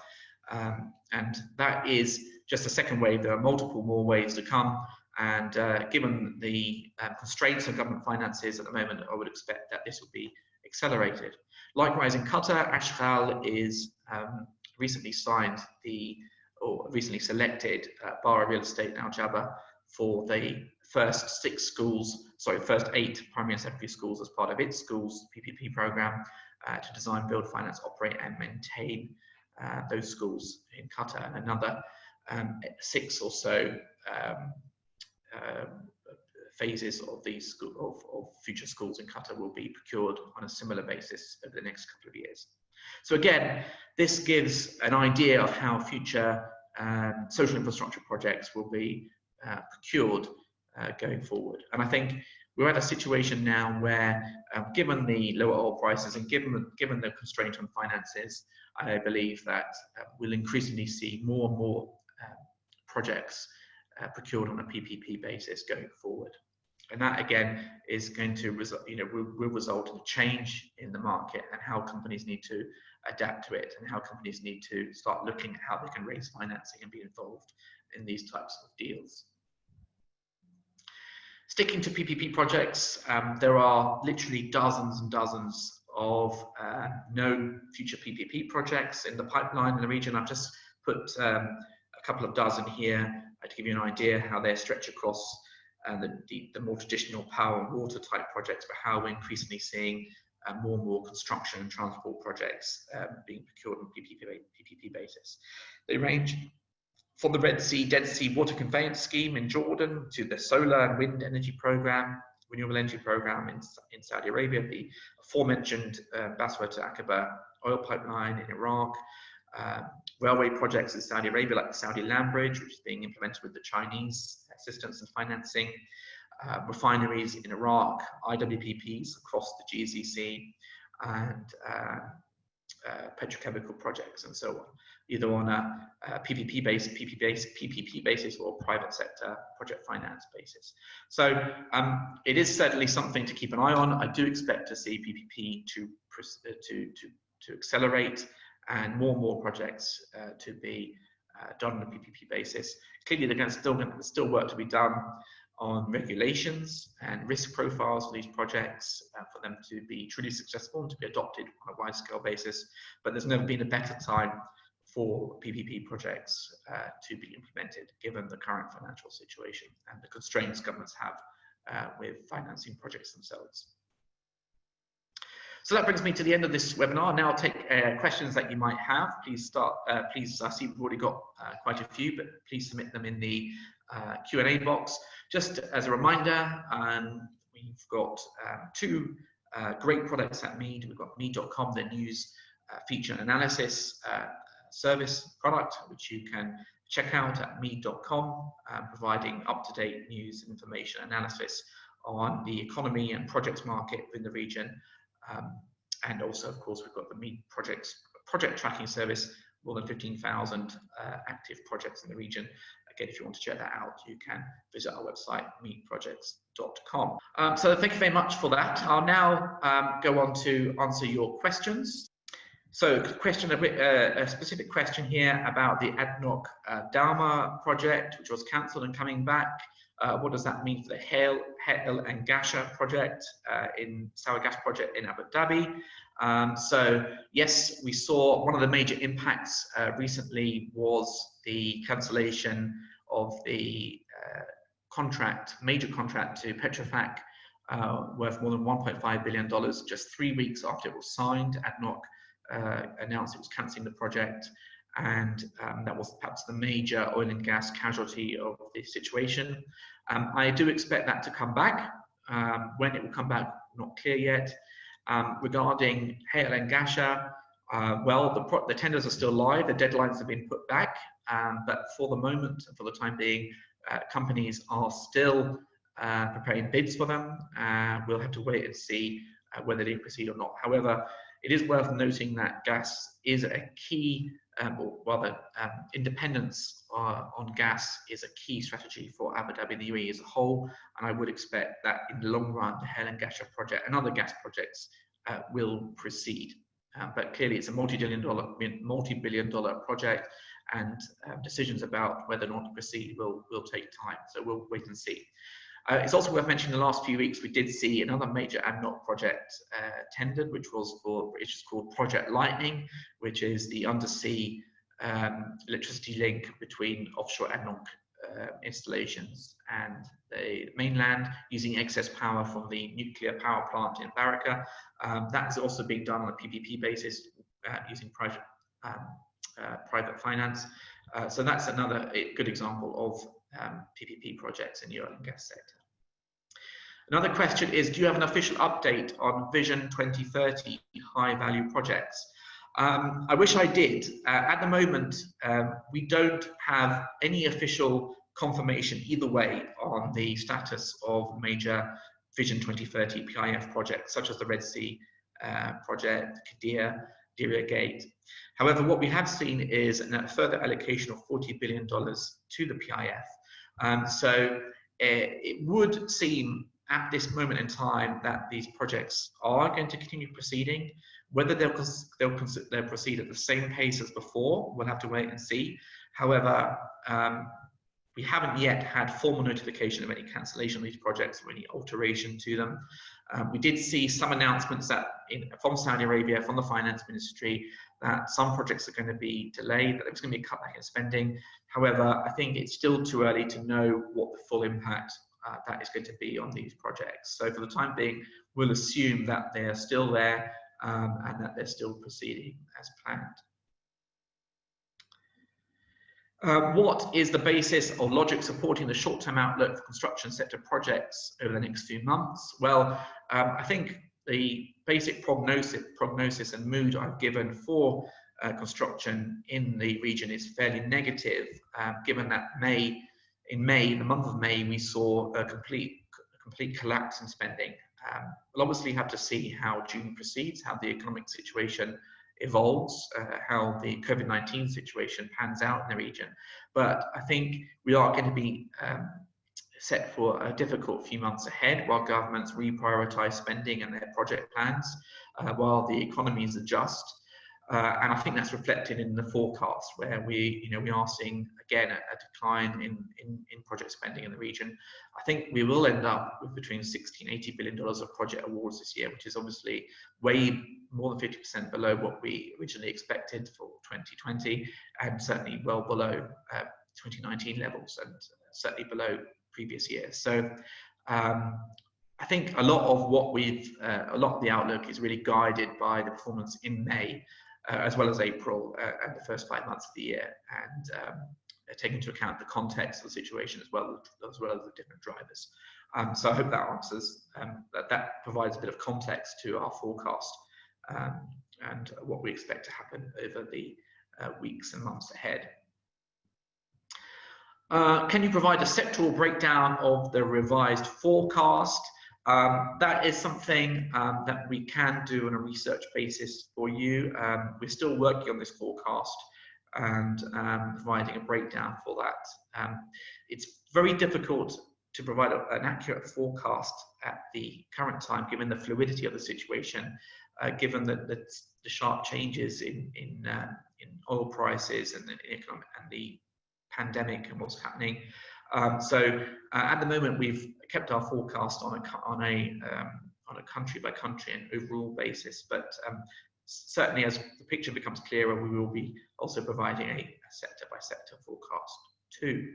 And that is just a second wave. There are multiple more waves to come. And given the constraints of government finances at the moment, I would expect that this will be accelerated. Likewise, in Qatar, Ashghal is recently recently selected Bara Real Estate Al Jabba for the first 8 primary and secondary schools as part of its schools PPP program to design, build, finance, operate, and maintain those schools in Qatar. And another 6 or so phases of these of future schools in Qatar will be procured on a similar basis over the next couple of years. So again, this gives an idea of how future social infrastructure projects will be procured going forward. And I think we're at a situation now where, given the lower oil prices and given the constraint on finances, I believe that we'll increasingly see more and more projects procured on a PPP basis going forward. And that again is going to result, will result in a change in the market and how companies need to adapt to it, and how companies need to start looking at how they can raise financing and be involved in these types of deals. Sticking to PPP projects, there are literally dozens and dozens of known future PPP projects in the pipeline in the region. I've just put a couple of dozen here to give you an idea how they stretch across the more traditional power and water type projects, but how we're increasingly seeing more and more construction and transport projects being procured on PPP basis. They range from the Red Sea, Dead Sea water conveyance scheme in Jordan to the solar and wind energy program, renewable energy program in Saudi Arabia, the aforementioned Basra to Aqaba oil pipeline in Iraq, railway projects in Saudi Arabia like the Saudi Land Bridge, which is being implemented with the Chinese assistance and financing, refineries in Iraq, IWPPs across the GCC, and petrochemical projects and so on, either on a PPP basis or private sector project finance basis. So it is certainly something to keep an eye on. I do expect to see PPP to accelerate and more projects to be done on a PPP basis. Clearly, there's still work to be done on regulations and risk profiles for these projects for them to be truly successful and to be adopted on a wide-scale basis. But there's never been a better time for PPP projects to be implemented, given the current financial situation and the constraints governments have with financing projects themselves. So that brings me to the end of this webinar. Now I'll take questions that you might have. Please I see we've already got quite a few, but please submit them in the Q&A box. Just as a reminder, we've got 2 great products at MEED. We've got MEED.com, the news feature analysis service product, which you can check out at MEED.com, providing up-to-date news, information, analysis on the economy and projects market within the region. And also, of course, we've got the MEED Projects project tracking service, more than 15,000 active projects in the region. Again, if you want to check that out, you can visit our website, meedprojects.com. So thank you very much for that. I'll now go on to answer your questions. So a specific question here about the ADNOC Dalma project, which was cancelled and coming back. What does that mean for the Hail and Ghasha project sour gas project in Abu Dhabi? So yes, we saw one of the major impacts recently was the cancellation of the major contract to Petrofac worth more than $1.5 billion. Just 3 weeks after it was signed, ADNOC announced it was cancelling the project. And that was perhaps the major oil and gas casualty of the situation. I do expect that to come back. When it will come back, not clear yet. Regarding Hail and Ghasha, well, the tenders are still live. The deadlines have been put back, but for the moment, for the time being, companies are still preparing bids for them. We'll have to wait and see whether they proceed or not. However, it is worth noting that gas is a key, or rather, independence on gas is a key strategy for Abu Dhabi and the UAE as a whole, and I would expect that in the long run, the Hail and Ghasha project and other gas projects will proceed. but clearly it's a multi-billion dollar project, and decisions about whether or not to proceed will take time. So we'll wait and see. It's also worth mentioning, the last few weeks we did see another major ADNOC project tendered, which is called Project Lightning, which is the undersea electricity link between offshore ADNOC installations and the mainland, using excess power from the nuclear power plant in Baraka. That is also being done on a PPP basis using private finance. So that's another good example of PPP projects in the oil and gas sector. Another question is, do you have an official update on Vision 2030 high value projects? I wish I did. At the moment, we don't have any official confirmation either way on the status of major Vision 2030 PIF projects, such as the Red Sea project, Qiddiya, Diriyah Gate. However, what we have seen is a further allocation of $40 billion to the PIF. So it would seem at this moment in time that these projects are going to continue proceeding. Whether they'll proceed at the same pace as before, we'll have to wait and see. However, we haven't yet had formal notification of any cancellation of these projects or any alteration to them. We did see some announcements from Saudi Arabia, from the finance ministry, that some projects are going to be delayed, that there's going to be a cutback in spending. However, I think it's still too early to know what the full impact that is going to be on these projects. So for the time being, we'll assume that they're still there and that they're still proceeding as planned. What is the basis or logic supporting the short-term outlook for construction sector projects over the next few months? Well, I think the basic prognosis and mood I've given for construction in the region is fairly negative, given that in May, the month of May, we saw a complete collapse in spending. We'll obviously have to see how June proceeds, how the economic situation evolves, how the COVID-19 situation pans out in the region. But I think we are going to be set for a difficult few months ahead while governments reprioritize spending and their project plans, while the economies adjust. And I think that's reflected in the forecast, where we are seeing again a decline in project spending in the region. I think we will end up with between 60 and $80 billion of project awards this year, which is obviously way more than 50% below what we originally expected for 2020, and certainly well below 2019 levels, and certainly below previous years. So I think a lot of the outlook is really guided by the performance in May, as well as April and the first 5 months of the year, and take into account the context of the situation as well as the different drivers. So I hope that answers, that provides a bit of context to our forecast and what we expect to happen over the weeks and months ahead. Can you provide a sectoral breakdown of the revised forecast? That is something that we can do on a research basis for you. We're still working on this forecast and providing a breakdown for that. It's very difficult to provide an accurate forecast at the current time, given the fluidity of the situation, given the sharp changes in oil prices and the pandemic and what's happening. So at the moment, we've kept our forecast on a country by country and overall basis, but certainly as the picture becomes clearer, we will be also providing a sector by sector forecast too.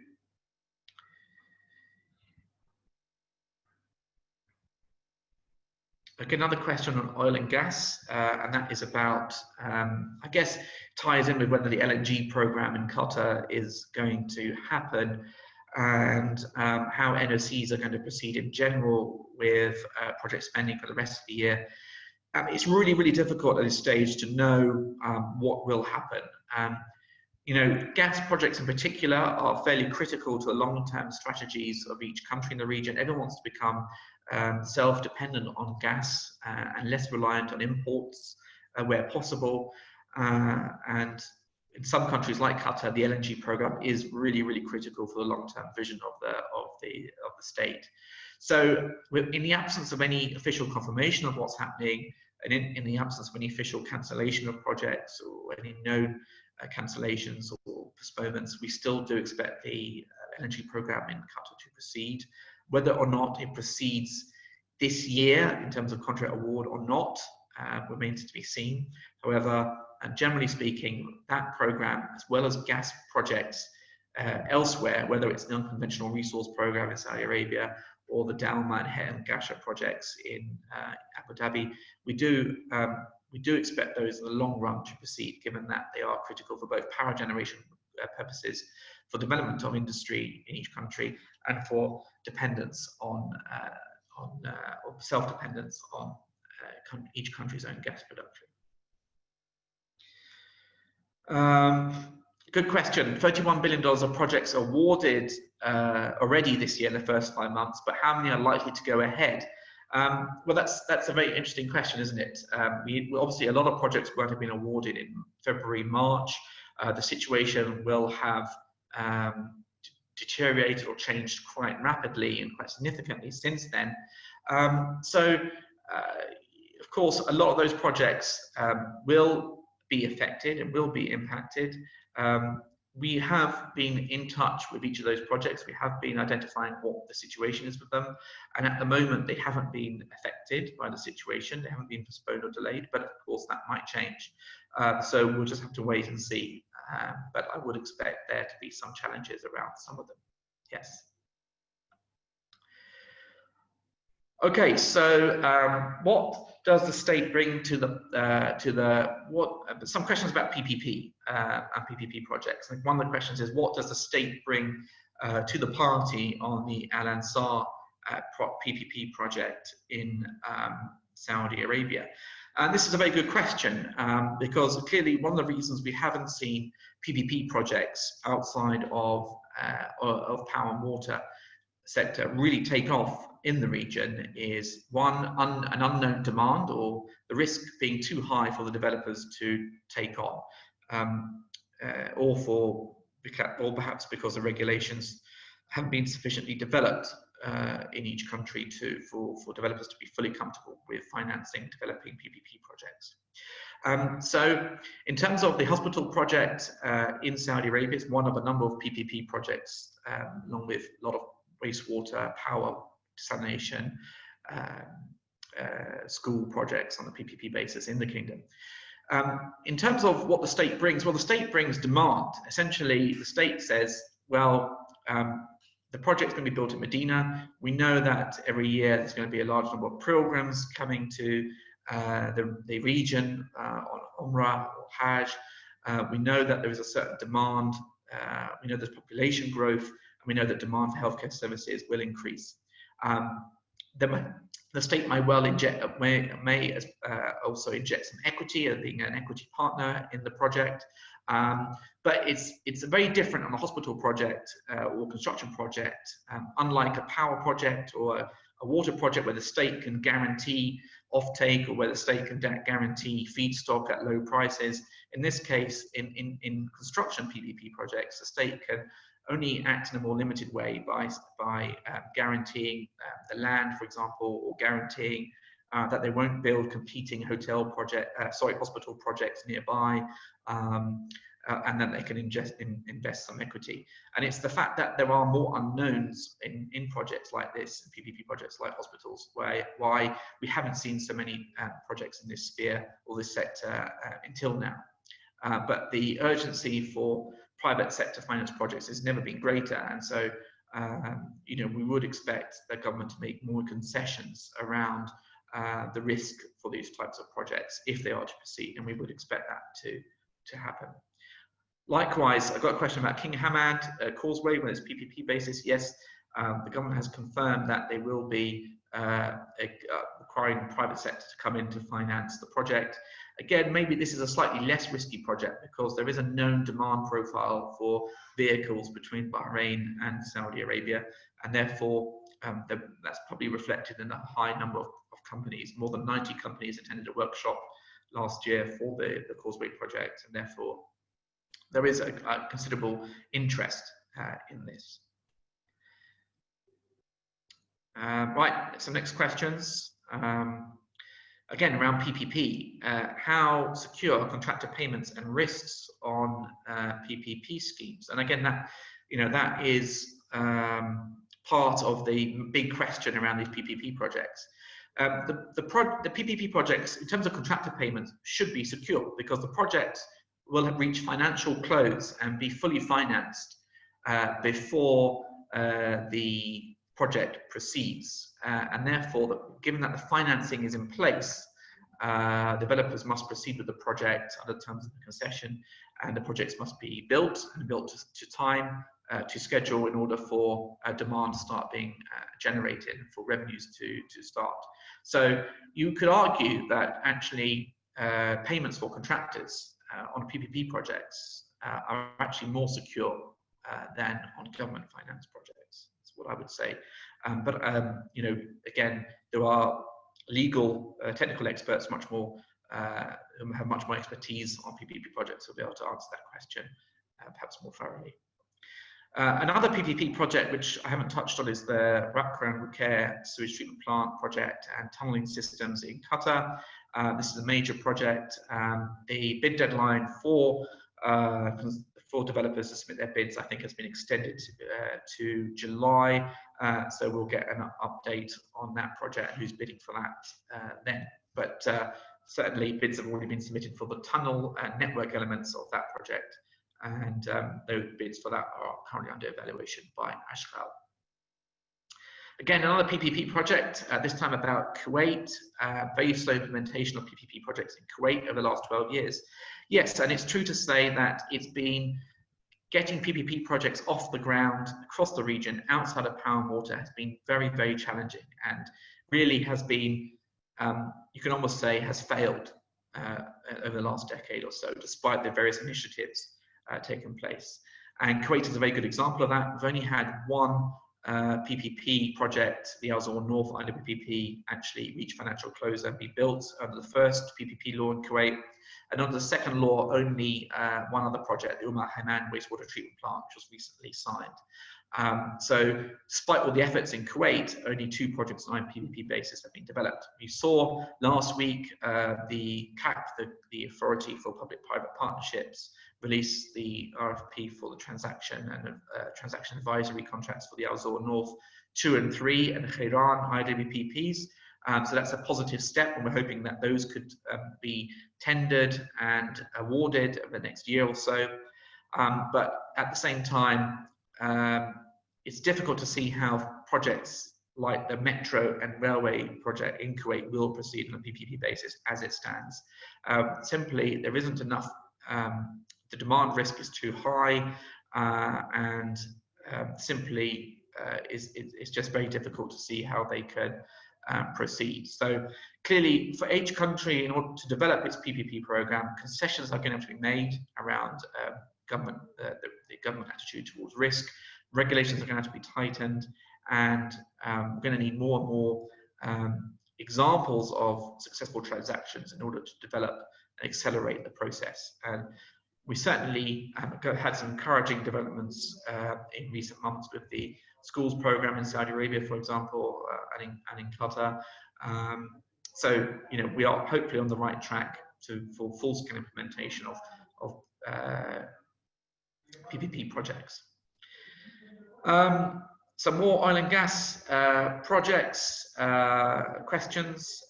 Okay, another question on oil and gas, and that is about, I guess, ties in with whether the LNG program in Qatar is going to happen, and how NOCs are going to proceed in general with project spending for the rest of the year. It's really, really difficult at this stage to know what will happen. Gas projects in particular are fairly critical to the long-term strategies of each country in the region. Everyone wants to become self-dependent on gas and less reliant on imports where possible. And in some countries like Qatar, the LNG program is really, really critical for the long-term vision of the state. So in the absence of any official confirmation of what's happening, and in the absence of any official cancellation of projects or any known cancellations or postponements, we still do expect the energy program in Qatar to proceed. Whether or not it proceeds this year in terms of contract award or not remains to be seen. However, generally speaking, that program, as well as gas projects elsewhere, whether it's an unconventional resource program in Saudi Arabia or the Dalma and Gasha projects in Abu Dhabi, we do expect those in the long run to proceed, given that they are critical for both power generation purposes, for development of industry in each country, and for dependence on or self-dependence on each country's own gas production. Good question. $31 billion of projects awarded already this year in the first 5 months, but how many are likely to go ahead? Well, that's a very interesting question, isn't it? Obviously, a lot of projects won't have been awarded in February, March. The situation will have deteriorated or changed quite rapidly and quite significantly since then. Of course, a lot of those projects will be affected and will be impacted. We have been in touch with each of those projects. We have been identifying what the situation is with them. And at the moment, they haven't been affected by the situation. They haven't been postponed or delayed, but of course that might change. So we'll just have to wait and see. But I would expect there to be some challenges around some of them. Yes. Okay, so what does the state bring to some questions about PPP and PPP projects. Like one of the questions is, what does the state bring to the party on the Al Ansar PPP project in Saudi Arabia? And this is a very good question because clearly one of the reasons we haven't seen PPP projects outside of power and water sector really take off in the region is one, an unknown demand, or the risk being too high for the developers to take on, or perhaps because the regulations haven't been sufficiently developed in each country for developers to be fully comfortable with financing developing PPP projects. So in terms of the hospital project in Saudi Arabia, it's one of a number of PPP projects, along with a lot of wastewater, power, desalination, school projects on the PPP basis in the kingdom. In terms of what the state brings, well, the state brings demand. Essentially, the state says, well, the project's going to be built in Medina. We know that every year there's going to be a large number of pilgrims coming to the region on Umrah or Hajj. We know that there is a certain demand. We know there's population growth. We know that demand for healthcare services will increase. The state may well also inject some equity, being an equity partner in the project. But it's very different on a hospital project or construction project, unlike a power project or a water project where the state can guarantee offtake or where the state can guarantee feedstock at low prices. In this case, in construction PPP projects, the state can only act in a more limited way by guaranteeing the land, for example, or guaranteeing that they won't build competing hospital projects nearby, and then they can invest some equity. And it's the fact that there are more unknowns in projects like this, PPP projects like hospitals, why we haven't seen so many projects in this sphere or this sector until now. But the urgency for private sector finance projects has never been greater, and so we would expect the government to make more concessions around the risk for these types of projects if they are to proceed, and we would expect that to happen. Likewise, I've got a question about King Hamad Causeway, where it's PPP basis. Yes, the government has confirmed that they will be requiring the private sector to come in to finance the project. Again, maybe this is a slightly less risky project because there is a known demand profile for vehicles between Bahrain and Saudi Arabia, and therefore that's probably reflected in a high number of companies. More than 90 companies attended a workshop last year for the Causeway project, and therefore there is a considerable interest in this. Right, some next questions. again, around PPP, how secure are contractor payments and risks on PPP schemes? And again, that is part of the big question around these PPP projects. The PPP projects, in terms of contractor payments, should be secure because the project will have reached financial close and be fully financed before the project proceeds. And therefore, given that the financing is in place, developers must proceed with the project under terms of the concession, and the projects must be built and built to time, to schedule, in order for demand to start being generated, for revenues to start. So you could argue that actually payments for contractors on PPP projects are actually more secure than on government finance projects. That's what I would say. But again, there are legal, technical experts much more who have much more expertise on PPP projects who will be able to answer that question perhaps more thoroughly. Another PPP project which I haven't touched on is the Rakran Rukair sewage treatment plant project and tunneling systems in Qatar. This is a major project. The bid deadline for developers to submit their bids, I think, has been extended to July. So we'll get an update on that project, who's bidding for that then. But certainly bids have already been submitted for the tunnel and network elements of that project. And those bids for that are currently under evaluation by Ashghal. Again, another PPP project, this time about Kuwait. Very slow implementation of PPP projects in Kuwait over the last 12 years. Yes, and it's true to say that it's been getting PPP projects off the ground across the region outside of power and water has been very, very challenging, and really has been, you can almost say, has failed over the last decade or so, despite the various initiatives taken place. And Kuwait is a very good example of that. We've only had one PPP project, the Al Zour North IWPP, actually reach financial close and be built under the first PPP law in Kuwait. And under the second law, only one other project, the Hayman wastewater treatment plant, which was recently signed. So despite all the efforts in Kuwait, only 2 projects on a PPP basis have been developed. You saw last week the CAP, the Authority for Public-Private Partnerships, release the RFP for the transaction and transaction advisory contracts for the Al Zour North 2 and 3 and Khairan IWPPs. So that's a positive step, and we're hoping that those could be tendered and awarded over the next year or so. But at the same time, it's difficult to see how projects like the metro and railway project in Kuwait will proceed on a PPP basis as it stands. Simply, there isn't enough, the demand risk is too high, and simply it's just very difficult to see how they could proceed. So clearly, for each country, in order to develop its PPP program, concessions are going to have to be made around government, the government attitude towards risk. Regulations are going to have to be tightened, and we're going to need more and more examples of successful transactions in order to develop and accelerate the process. And we certainly had some encouraging developments in recent months with the schools program in Saudi Arabia, for example, and in Qatar. So, we are hopefully on the right track for full-scale implementation of PPP projects. Some more oil and gas projects, questions.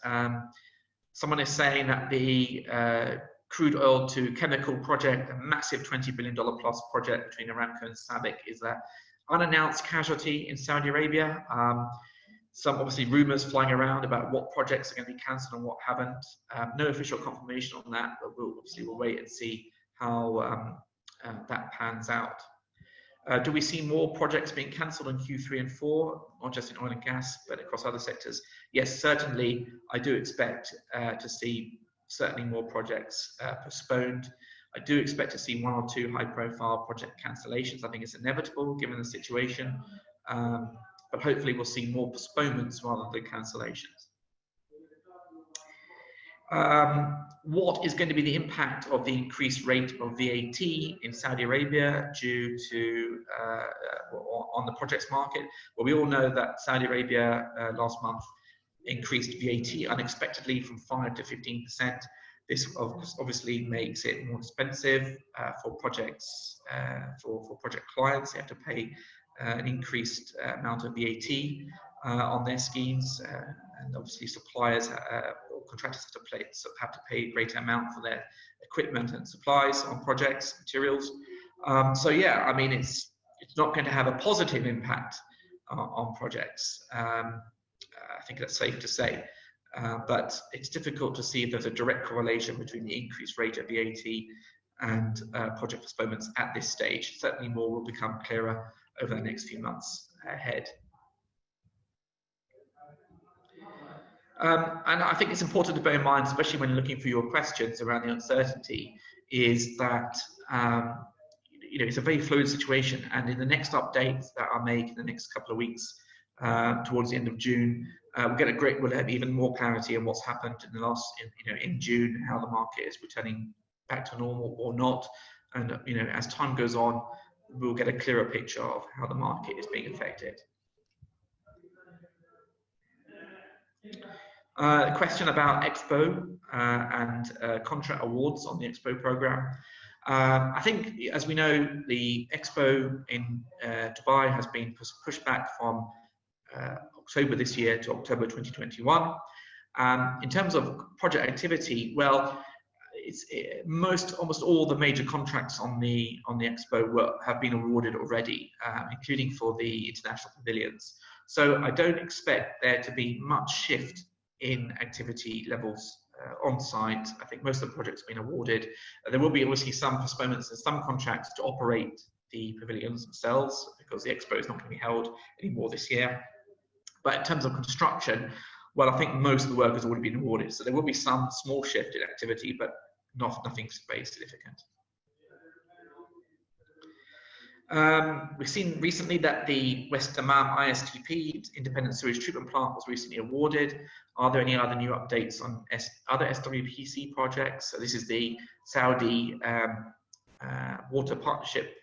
Someone is saying that the crude oil to chemical project, a massive $20 billion plus project between Aramco and SABIC, is an unannounced casualty in Saudi Arabia. Some obviously rumors flying around about what projects are going to be cancelled and what haven't. No official confirmation on that, but we'll wait and see how that pans out. Do we see more projects being cancelled in Q3 and 4, not just in oil and gas, but across other sectors? Yes, certainly. I do expect to see certainly more projects postponed. I do expect to see 1 or 2 high-profile project cancellations. I think it's inevitable given the situation, but hopefully we'll see more postponements rather than cancellations. What is going to be the impact of the increased rate of VAT in Saudi Arabia due to on the projects market? Well, we all know that Saudi Arabia last month increased VAT unexpectedly from 5 to 15%. This obviously makes it more expensive for projects, for project clients. They have to pay an increased amount of VAT on their schemes, and obviously suppliers or contractors have to pay a greater amount for their equipment and supplies on projects, materials. So yeah, I mean, it's not going to have a positive impact on projects. I think that's safe to say. But it's difficult to see if there's a direct correlation between the increased rate of VAT and project postponements at this stage. Certainly more will become clearer over the next few months ahead. And I think it's important to bear in mind, especially when looking for your questions around the uncertainty, is that you know, it's a very fluid situation, and in the next updates that are made in the next couple of weeks, towards the end of June, we'll have even more clarity on what's happened in the last, in June, how the market is returning back to normal or not, and as time goes on, we'll get a clearer picture of how the market is being affected. A question about Expo and contract awards on the Expo program. I think, as we know, the Expo in Dubai has been pushed back from October this year to October 2021. In terms of project activity, well, almost all the major contracts on the Expo have been awarded already, including for the international pavilions. So I don't expect there to be much shift in activity levels on site. I think most of the projects have been awarded. There will be obviously some postponements in some contracts to operate the pavilions themselves, because the Expo is not going to be held anymore this year. But in terms of construction, well, I think most of the work has already been awarded. So there will be some small shift in activity, but nothing very significant. We've seen recently that the West Dammam ISTP, Independent Sewage Treatment Plant, was recently awarded. Are there any other new updates on other SWPC projects? So this is the Saudi Water Partnership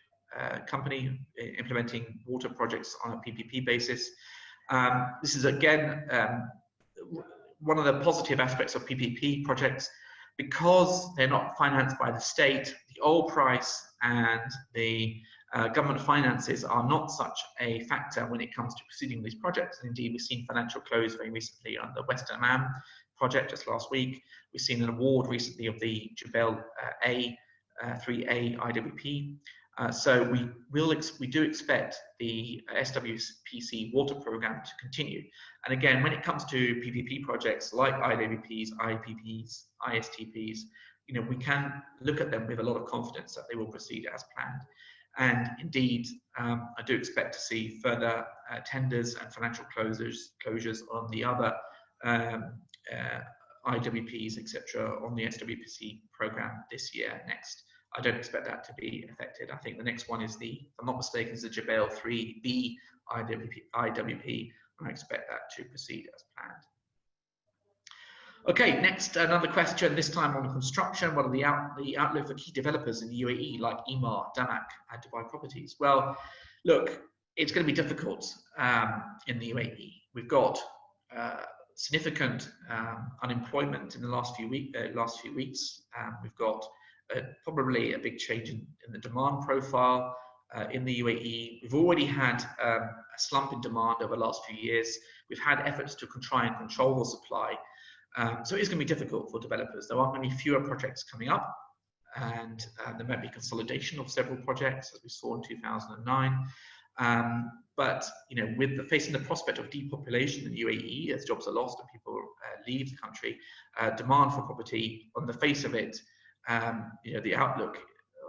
company implementing water projects on a PPP basis. This is again one of the positive aspects of PPP projects, because they're not financed by the state. The oil price and the government finances are not such a factor when it comes to proceeding with these projects. And indeed, we've seen financial close very recently on the West Dammam project just last week. We've seen an award recently of the Jebel A 3A IWP. So we do expect the SWPC water program to continue. And again, when it comes to PPP projects like IWPs, IPPs, ISTPs, we can look at them with a lot of confidence that they will proceed as planned. And indeed, I do expect to see further tenders and financial closures on the other IWPs, etc., on the SWPC program this year, next. I don't expect that to be affected. I think the next one is if I'm not mistaken, is the Jebel 3B IWP, and I expect that to proceed as planned. Okay, next, another question, this time on construction. What are the outlook for key developers in the UAE, like Emaar, Damak, and Dubai Properties? Well, look, it's going to be difficult in the UAE. We've got significant unemployment in the last few weeks. We've got probably a big change in the demand profile in the UAE. We've already had a slump in demand over the last few years. We've had efforts to try and control the supply. So it's going to be difficult for developers. There are going to be fewer projects coming up, and there might be consolidation of several projects, as we saw in 2009. But with facing the prospect of depopulation in the UAE, as jobs are lost and people leave the country, demand for property, on the face of it, the outlook,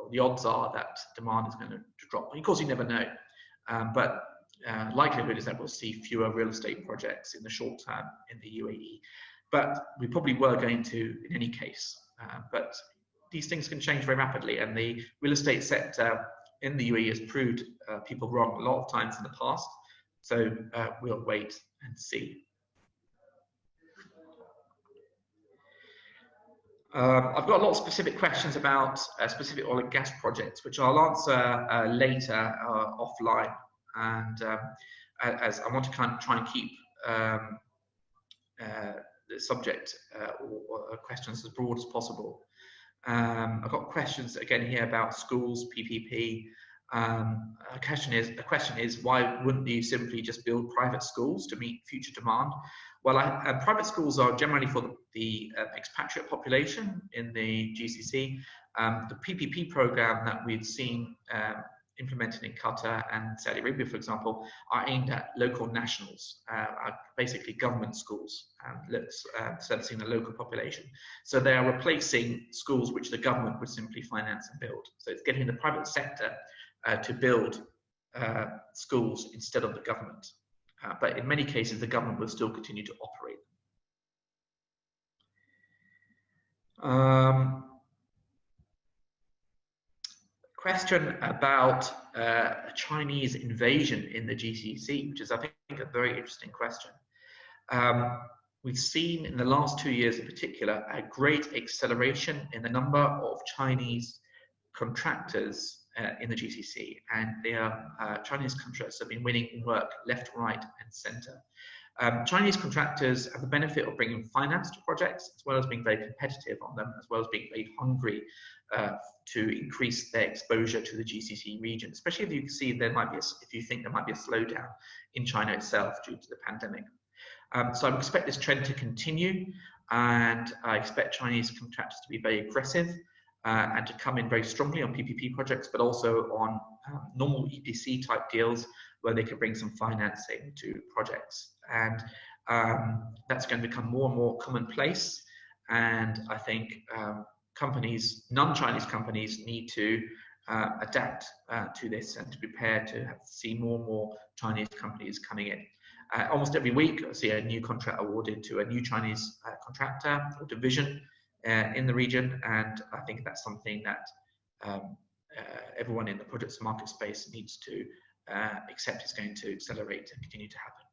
the odds are that demand is going to drop. Of course, you never know, but likelihood is that we'll see fewer real estate projects in the short term in the UAE. But we probably were going to in any case. But these things can change very rapidly, and the real estate sector in the UAE has proved people wrong a lot of times in the past. So we'll wait and see. I've got a lot of specific questions about specific oil and gas projects, which I'll answer later offline. And as I want to try and keep the subject or questions as broad as possible. I've got questions again here about schools, PPP. A question is why wouldn't you simply just build private schools to meet future demand? Well, private schools are generally for the expatriate population in the GCC. The PPP program that we've seen implemented in Qatar and Saudi Arabia, for example, are aimed at local nationals, are basically government schools, servicing the local population. So they are replacing schools which the government would simply finance and build. So it's getting the private sector to build schools instead of the government. But in many cases, the government will still continue to operate them. Question about a Chinese invasion in the GCC, which is, I think, a very interesting question. We've seen in the last 2 years in particular a great acceleration in the number of Chinese contractors in the GCC, and their Chinese contractors have been winning work left, right, and centre. Chinese contractors have the benefit of bringing finance to projects, as well as being very competitive on them, as well as being very hungry to increase their exposure to the GCC region, especially if you see if you think there might be a slowdown in China itself due to the pandemic. So I expect this trend to continue, and I expect Chinese contractors to be very aggressive and to come in very strongly on PPP projects, but also on normal EPC type deals where they can bring some financing to projects. And that's going to become more and more commonplace. And I think non-Chinese companies need to adapt to this and to prepare to see more and more Chinese companies coming in. Almost every week, I see a new contract awarded to a new Chinese contractor or division in the region, and I think that's something that everyone in the projects market space needs to accept is going to accelerate and continue to happen.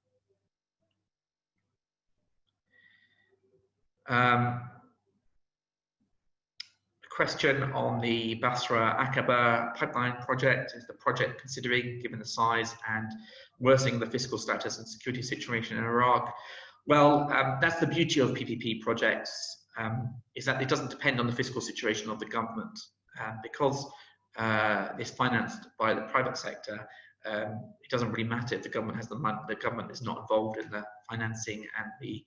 Question on the Basra Aqaba pipeline project. Is the project considering, given the size and worsening the fiscal status and security situation in Iraq? Well, that's the beauty of PPP projects, is that it doesn't depend on the fiscal situation of the government. Because it's financed by the private sector, it doesn't really matter if the government has the money. The government is not involved in the financing and the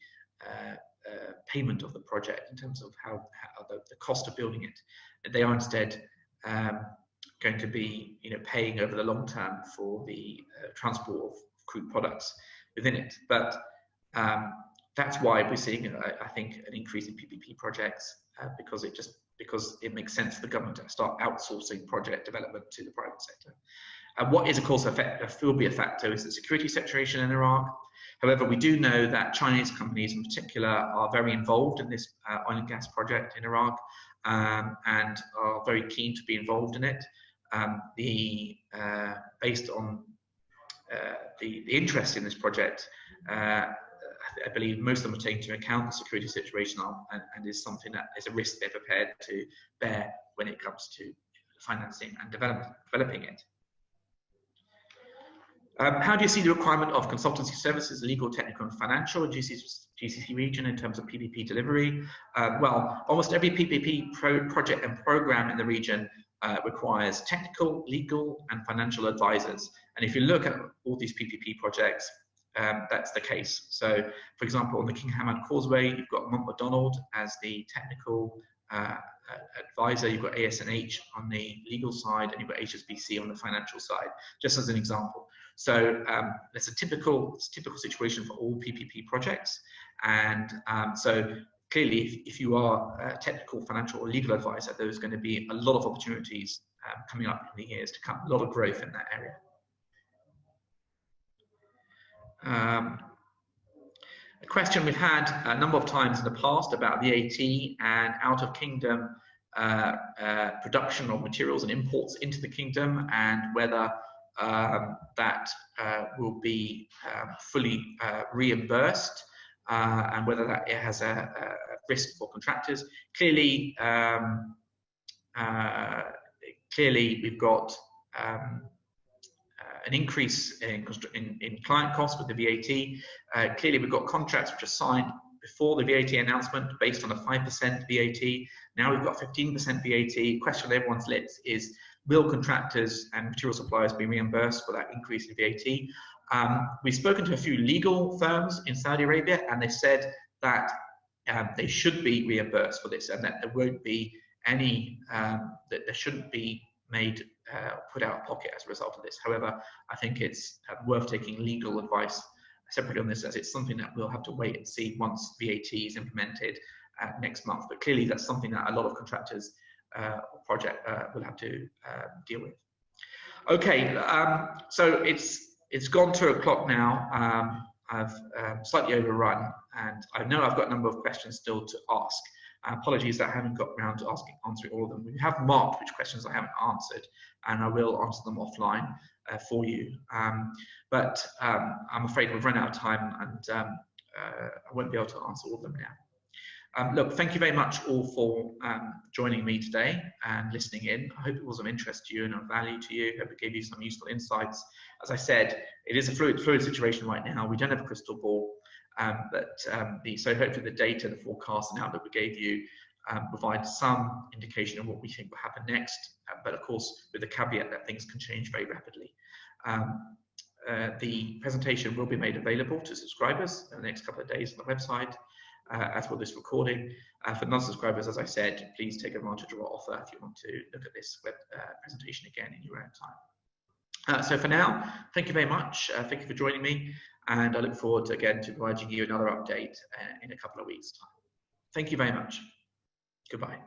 payment of the project in terms of how the cost of building it. They are instead going to be paying over the long term for the transport of crude products within it. But that's why we're seeing, I think, an increase in PPP projects because it makes sense for the government to start outsourcing project development to the private sector. What is, of course, will be a factor is the security situation in Iraq. However, we do know that Chinese companies in particular are very involved in this oil and gas project in Iraq and are very keen to be involved in it. Based on the interest in this project, I believe most of them are taking into account the security situation and is something that is a risk they're prepared to bear when it comes to financing and developing it. How do you see the requirement of consultancy services, legal, technical, and financial in GCC region in terms of PPP delivery? Well, almost every PPP project and program in the region requires technical, legal, and financial advisors. And if you look at all these PPP projects, that's the case. So, for example, on the King Hamad Causeway, you've got Mont McDonald as the technical advisor, you've got AS&H on the legal side, and you've got HSBC on the financial side, just as an example. So it's a typical situation for all PPP projects. And so clearly, if you are a technical, financial, or legal advisor, there's going to be a lot of opportunities coming up in the years to come, a lot of growth in that area. A question we've had a number of times in the past about VAT and out-of-kingdom production of materials and imports into the kingdom, and whether that will be fully reimbursed, and whether that it has a risk for contractors. Clearly, we've got an increase in client costs with the VAT. Clearly, we've got contracts which are signed before the VAT announcement based on a 5% VAT. Now we've got 15% VAT. Question on everyone's lips is, will contractors and material suppliers be reimbursed for that increase in VAT? We've spoken to a few legal firms in Saudi Arabia, and they said that they should be reimbursed for this, and that there won't be any, that there shouldn't be made put out of pocket as a result of this. However, I think it's worth taking legal advice separately on this, as it's something that we'll have to wait and see once VAT is implemented next month. But clearly, that's something that a lot of contractors project will have to deal with. Okay, so it's gone 2 o'clock now. I've slightly overrun, and I know I've got a number of questions still to ask. Apologies that I haven't got around to answering all of them. We have marked which questions I haven't answered, and I will answer them offline for you. But I'm afraid we've run out of time, and I won't be able to answer all of them now. Look, thank you very much all for joining me today and listening in. I hope it was of interest to you and of value to you. I hope it gave you some useful insights. As I said, it is a fluid situation right now. We don't have a crystal ball, so hopefully the data, the forecast and outlook we gave you provide some indication of what we think will happen next, but of course with the caveat that things can change very rapidly. The presentation will be made available to subscribers in the next couple of days on the website, as will this recording. For non-subscribers, as I said, please take advantage of our offer if you want to look at this web presentation again in your own time. So for now, thank you very much. Thank you for joining me, and I look forward to, again, to providing you another update in a couple of weeks' time. Thank you very much. Goodbye.